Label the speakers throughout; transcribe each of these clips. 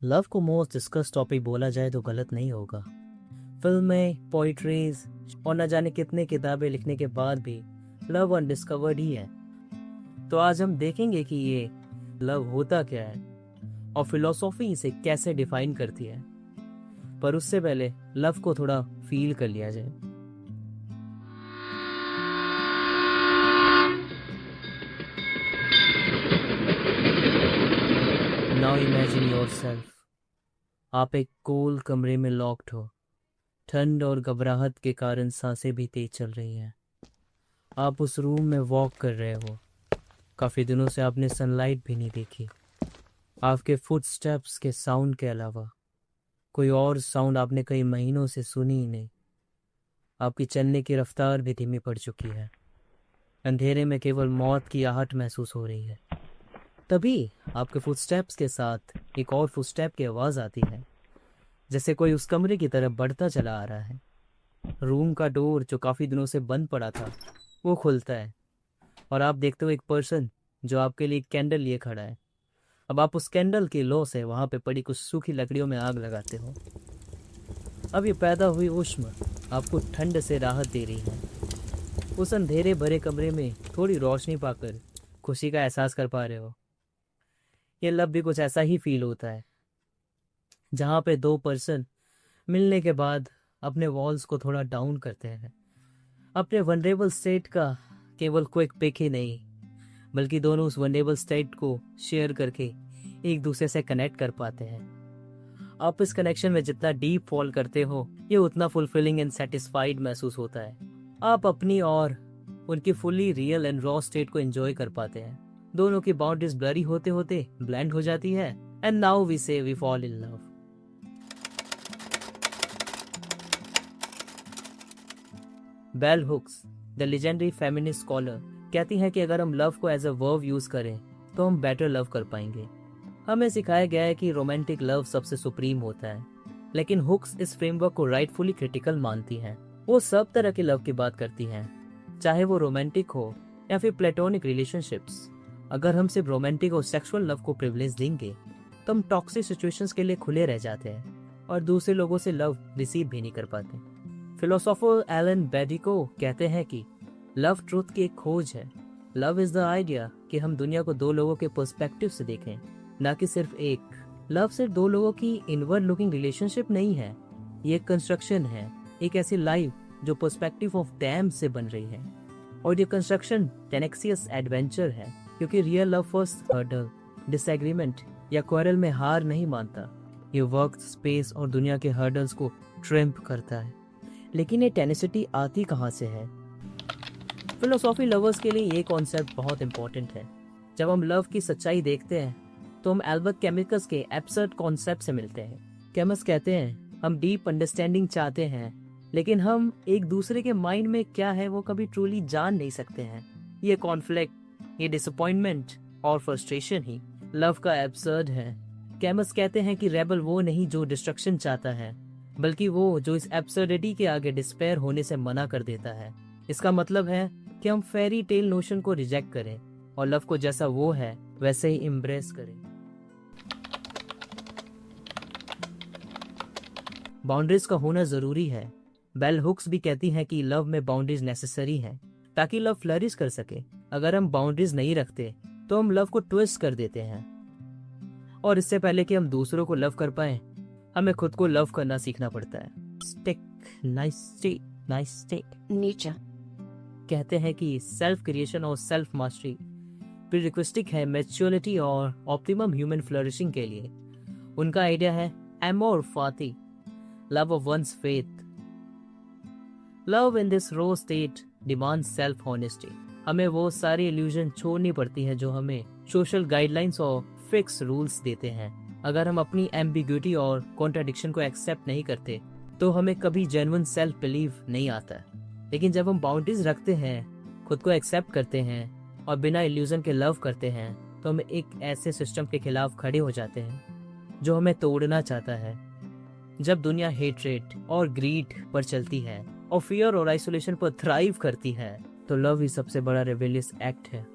Speaker 1: Love को most discuss topic बोला जाए तो गलत नहीं होगा। फिल्में, पोइट्रीज और न जाने कितने किताबें लिखने के बाद भी लव अनडिस्कवर्ड ही है। तो आज हम देखेंगे कि ये लव होता क्या है और फिलोसॉफी इसे कैसे डिफाइन करती है। पर उससे पहले लव को थोड़ा फील कर लिया जाए। नाउ इमेजिन योरसेल्फ, आप एक कूल कमरे में लॉक्ड हो। ठंड और घबराहट के कारण सांसें भी तेज चल रही हैं। आप उस रूम में वॉक कर रहे हो। काफ़ी दिनों से आपने सनलाइट भी नहीं देखी। आपके फुटस्टेप्स के साउंड के अलावा कोई और साउंड आपने कई महीनों से सुनी ही नहीं। आपकी चलने की रफ्तार भी धीमी पड़ चुकी है। अंधेरे में केवल मौत की आहट महसूस हो रही है। तभी आपके फुटस्टेप्स के साथ एक और फुटस्टेप की आवाज़ आती है, जैसे कोई उस कमरे की तरफ बढ़ता चला आ रहा है। रूम का डोर जो काफ़ी दिनों से बंद पड़ा था वो खुलता है और आप देखते हो एक पर्सन जो आपके लिए कैंडल लिए खड़ा है। अब आप उस कैंडल की लो से वहाँ पे पड़ी कुछ सूखी लकड़ियों में आग लगाते हो। अब ये पैदा हुई ऊष्मा आपको ठंड से राहत दे रही है। उस अंधेरे भरे कमरे में थोड़ी रोशनी पाकर खुशी का एहसास कर पा रहे हो। ये लब भी कुछ ऐसा ही फील होता है, जहाँ पे दो पर्सन मिलने के बाद अपने वॉल्स को थोड़ा डाउन करते हैं। अपने वनरेबल स्टेट का केवल क्विक पिक ही नहीं, बल्कि दोनों उस वनरेबल स्टेट को शेयर करके एक दूसरे से कनेक्ट कर पाते हैं। आप इस कनेक्शन में जितना डीप फॉल करते हो, ये उतना फुलफिलिंग एंड सेटिस्फाइड महसूस होता है। आप अपनी और उनकी fully real and raw state को एंजॉय कर पाते हैं। दोनों की बाउंड्रीज ब्लरी होते होते ब्लेंड हो जाती है and now we say we fall in love. Bell hooks, the legendary feminist scholar, कहती हैं कि अगर हम लव को एज अ वर्ब यूज करें तो हम बेटर लव कर पाएंगे। हमें सिखाया गया है कि रोमांटिक लव सबसे सुप्रीम होता है, लेकिन हुक्स इस फ्रेमवर्क को राइटफुली क्रिटिकल मानती हैं। वो सब तरह के लव की बात करती हैं, चाहे वो रोमांटिक हो या फिर प्लेटोनिक रिलेशनशिप्स। अगर हम सिर्फ रोमांटिक और सेक्सुअल लव को प्रिविलेज देंगे तो हम टॉक्सिक सिचुएशंस के लिए खुले रह जाते हैं और दूसरे लोगों से लव रिसीव भी नहीं कर पाते। फिलोसोफर एलन बेडिको कहते हैं कि लव ट्रूथ की एक खोज है। लव इज द आइडिया कि हम दुनिया को दो लोगों के पर्सपेक्टिव से देखें, ना कि सिर्फ एक। लव सिर्फ दो लोगों की इनवर्ड लुकिंग रिलेशनशिप नहीं है, ये एक कंस्ट्रक्शन है, एक ऐसी लाइफ जो पर्सपेक्टिव ऑफ डैम से बन रही है। और ये कंस्ट्रक्शन टेनेक्सियस एडवेंचर है, क्योंकि real love first hurdle, disagreement या क्वारल में हार नहीं मानता। ये वक्त, स्पेस और दुनिया के हर्डल्स को ट्रम्प करता है। लेकिन ये टेनेसिटी आती कहाँ से है? फिलोसॉफी लवर्स के लिए ये कॉन्सेप्ट बहुत इंपॉर्टेंट है। जब हम लव की सच्चाई देखते हैं तो हम एल्बर्ट कैमस के एब्सर्ड कॉन्सेप्ट से मिलते हैं। कैमस कहते हैं हम डीप अंडरस्टैंडिंग चाहते हैं, लेकिन हम एक दूसरे के माइंड में क्या है वो कभी ट्रूली जान नहीं सकते हैं। ये कॉन्फ्लिक्ट, ये डिसअपॉइंटमेंट और फ्रस्ट्रेशन ही लव का एब्सर्ड है। कैमस कहते हैं कि रेबल वो नहीं जो डिस्ट्रक्शन चाहता है, बल्कि वो जो इस एब्सर्डिटी के आगे डिस्पेयर होने से मना कर देता है। इसका मतलब है कि हम फेरी टेल नोशन को रिजेक्ट करें और लव को जैसा वो है वैसे ही इम्ब्रेस करें। बाउंड्रीज का होना जरूरी है। बेल हुक्स भी कहती हैं कि लव में बाउंड्रीज नेसेसरी हैं ताकि लव फ्लरिश कर सके। अगर हम बाउंड्रीज नहीं रखते तो हम लव को ट्विस्ट कर देते हैं, और इससे पहले कि हम दूसरों को लव कर पाए हमें खुद को लव करना सीखना पड़ता है। Stick nice stick nice stick. Nietzsche कहते हैं कि सेल्फ क्रिएशन और सेल्फ मास्टरी प्रीरिक्विजिट है मैच्योरिटी और ऑप्टिमम ह्यूमन फ्लरिशिंग के लिए। उनका आइडिया है amor fati, love of one's fate. Love in this raw state demand self honesty. हमें वो सारी इल्यूजन छोड़नी पड़ती है जो हमें सोशल गाइडलाइंस और फिक्स रूल्स देते हैं। अगर हम अपनी एम्बिग्यूटी और कॉन्ट्राडिक्शन को एक्सेप्ट नहीं करते तो हमें कभी जेन्युइन सेल्फ बिलीव नहीं आता। लेकिन जब हम बाउंड्रीज रखते हैं, खुद को एक्सेप्ट करते हैं और बिना इल्यूजन के लव करते हैं, तो हम एक ऐसे सिस्टम के खिलाफ खड़े हो जाते हैं जो हमें तोड़ना चाहता है। जब दुनिया हेट्रेड और ग्रीड पर चलती है और फियर और आइसोलेशन पर थ्राइव करती है, तो लव ही सबसे बड़ा रेबेलियस एक्ट है।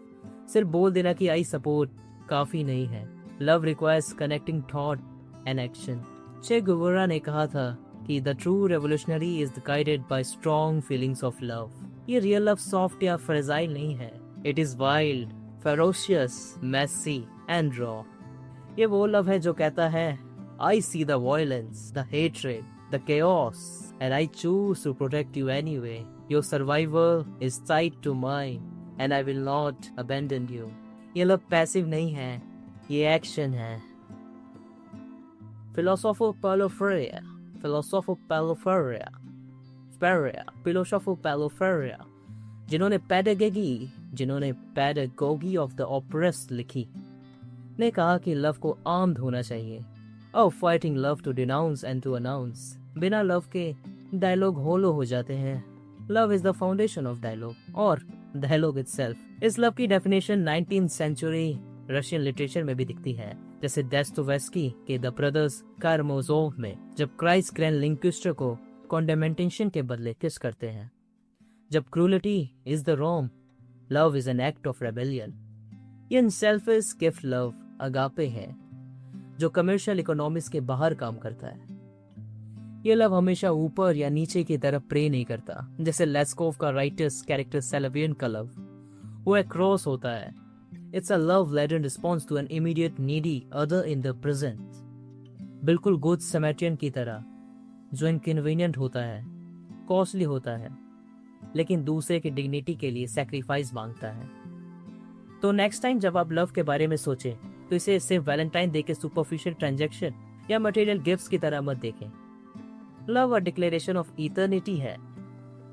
Speaker 1: सिर्फ बोल देना कि आई सपोर्ट काफी नहीं है। Love requires connecting thought and action. Che Guevara ने कहा था कि the true revolutionary is guided by strong feelings of love. ये रियल लव सॉफ्ट या फ्रेजाइल नहीं है, it is wild, ferocious, messy and raw. ये वो लव है जो कहता है I see the violence, the hatred, the chaos, and I choose to protect you anyway. Your survival is tied to mine, and I will not abandon you. ये love passive नहीं है, ये एक्शन है। Philosopher Paulo Freire, जिन्होंने pedagogy of the oppressed लिखी, ने कहा कि लव को आर्म्ड होना चाहिए। Oh, fighting love to denounce and to announce. बिना लव के डायलॉग होलो हो जाते हैं। Love is the foundation of dialogue और डायलॉग इटसेल्फ। इस लव की definition 19th century Russian literature में भी दिखती है, जैसे दोस्तोयेवस्की के द ब्रदर्स कारामाज़ोव में, जब क्राइस्ट ग्रैंड लिंक्विस्टर को कॉन्डेमेंटेशन के बदले किस करते हैं। जब cruelty is the norm, love is an act of rebellion. ये अनसेल्फिश गिफ्ट लव अगापे है, जो कमर्शियल इकोनॉमिक्स के बाहर काम करता है। ये लव हमेशा ऊपर या नीचे की तरफ प्रे नहीं करता, जैसे लेस्कोव का राइटर्स कैरेक्टर सेलेवियन का लव, वो एक क्रॉस होता है। It's a love led in response to an immediate needy other in the present, बिल्कुल गुड समैरियन की तरह, जो इनकन्वीनियंट होता है, कॉस्टली होता है, लेकिन दूसरे की डिग्निटी के लिए सैक्रिफाइस मांगता है। तो नेक्स्ट टाइम जब आप लव के बारे में सोचें, तो इसे सिर्फ वैलेंटाइन डे के सुपरफिशियल ट्रांजैक्शन या मटेरियल गिफ्ट्स की तरह मत देखें। Love a declaration of eternity है,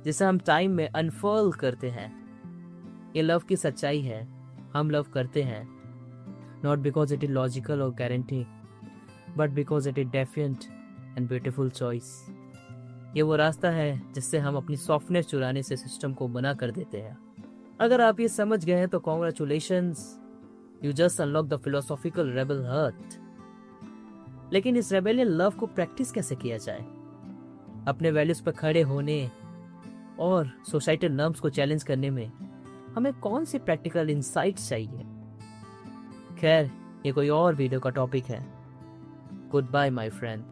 Speaker 1: जिसे हम टाइम में अनफर्ल करते हैं। ये लव की सच्चाई है, हम लव करते हैं not because it is logical और guarantee, but because it is definite and beautiful choice. ये वो रास्ता है जिससे हम अपनी सॉफ्टनेस चुराने से सिस्टम को मना कर देते हैं। अगर आप ये समझ गए हैं तो congratulations, You just unlock the philosophical rebel heart. लेकिन इस रेबेलियन लव को प्रैक्टिस कैसे किया जाए? अपने वैल्यूज पर खड़े होने और सोसाइटल नॉर्म्स को चैलेंज करने में हमें कौन सी प्रैक्टिकल इंसाइट्स चाहिए? खैर, ये कोई और वीडियो का टॉपिक है। Goodbye my friend.